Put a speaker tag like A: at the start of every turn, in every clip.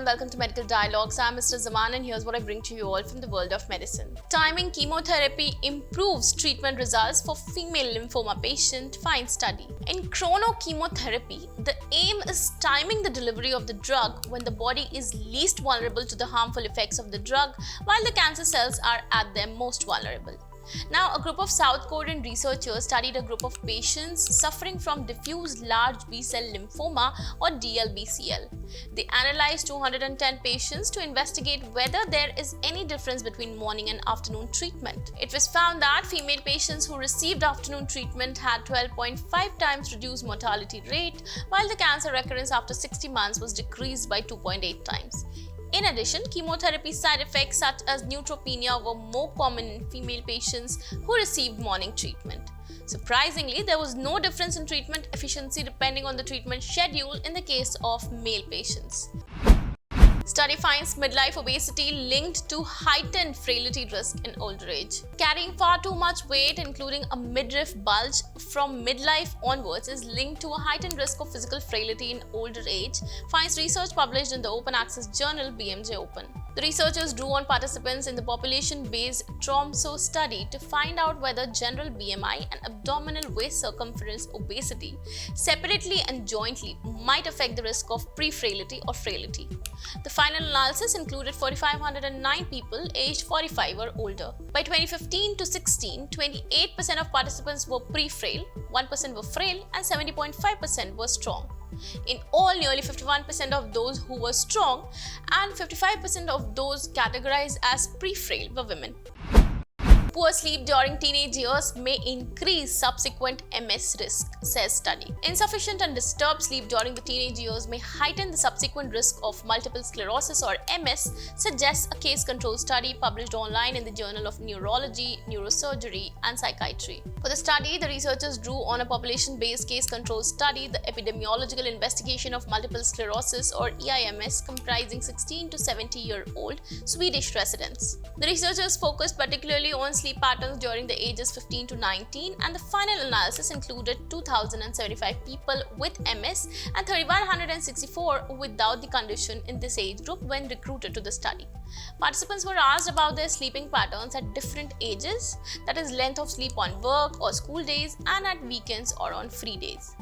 A: welcome to Medical Dialogues. I'm Mr. Zaman and here's what I bring to you all from the world of medicine. Timing chemotherapy improves treatment results for female lymphoma patient, finds study. In chemotherapy, the aim is timing the delivery of the drug when the body is least vulnerable to the harmful effects of the drug, while the cancer cells are at their most vulnerable. Now, a group of South Korean researchers studied a group of patients suffering from diffuse large B-cell lymphoma or DLBCL. They analyzed 210 patients to investigate whether there is any difference between morning and afternoon treatment. It was found that female patients who received afternoon treatment had 12.5 times reduced mortality rate, while the cancer recurrence after 60 months was decreased by 2.8 times. In addition, chemotherapy side effects such as neutropenia were more common in female patients who received morning treatment. Surprisingly, there was no difference in treatment efficiency depending on the treatment schedule in the case of male patients. Study finds midlife obesity linked to heightened frailty risk in older age. Carrying far too much weight, including a midriff bulge from midlife onwards, is linked to a heightened risk of physical frailty in older age, finds research published in the open access journal BMJ Open. The researchers drew on participants in the population-based TROMSO study to find out whether general BMI and abdominal waist circumference obesity, separately and jointly, might affect the risk of pre-frailty or frailty. The final analysis included 4,509 people aged 45 or older. By 2015 to 16, 28% of participants were pre-frail, 1% were frail, and 70.5% were strong. In all, nearly 51% of those who were strong and 55% of those categorized as pre-frail were women. Poor sleep during teenage years may increase subsequent MS risk, says study. Insufficient and disturbed sleep during the teenage years may heighten the subsequent risk of multiple sclerosis or MS, suggests a case-control study published online in the Journal of Neurology, Neurosurgery and Psychiatry. For the study, the researchers drew on a population-based case-control study, the epidemiological investigation of multiple sclerosis or EIMS, comprising 16 to 70-year-old Swedish residents. The researchers focused particularly on sleep patterns during the ages 15 to 19, and the final analysis included 2,075 people with MS and 3,164 without the condition in this age group when recruited to the study. Participants were asked about their sleeping patterns at different ages, that is, length of sleep on work or school days and at weekends or on free days.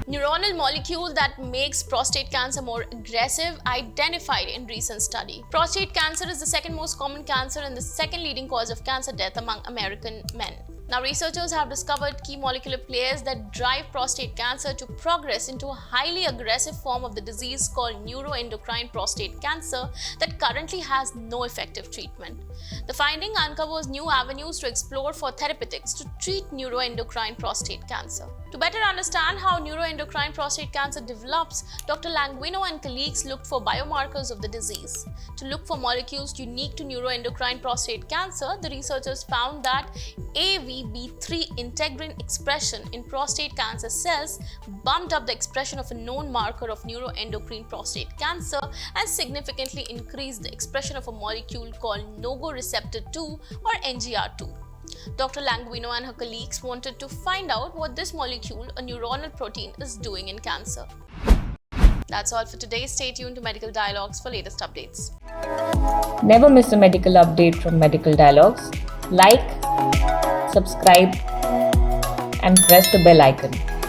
A: Neuronal molecule that makes prostate cancer more aggressive identified in recent study. Prostate cancer is the second most common cancer and the second leading cause of cancer death among American men. Now, researchers have discovered key molecular players that drive prostate cancer to progress into a highly aggressive form of the disease called neuroendocrine prostate cancer that currently has no effective treatment. The finding uncovers new avenues to explore for therapeutics to treat neuroendocrine prostate cancer. To better understand how neuroendocrine prostate cancer develops, Dr. Languino and colleagues looked for biomarkers of the disease. To look for molecules unique to neuroendocrine prostate cancer, the researchers found that AVB3 integrin expression in prostate cancer cells bumped up the expression of a known marker of neuroendocrine prostate cancer and significantly increased the expression of a molecule called nogoreceptor 2 or NGR2. Dr. Languino and her colleagues wanted to find out what this molecule, a neuronal protein, is doing in cancer. That's all for today. Stay tuned to Medical Dialogues for latest updates.
B: Never miss a medical update from Medical Dialogues. Like, subscribe, and press the bell icon.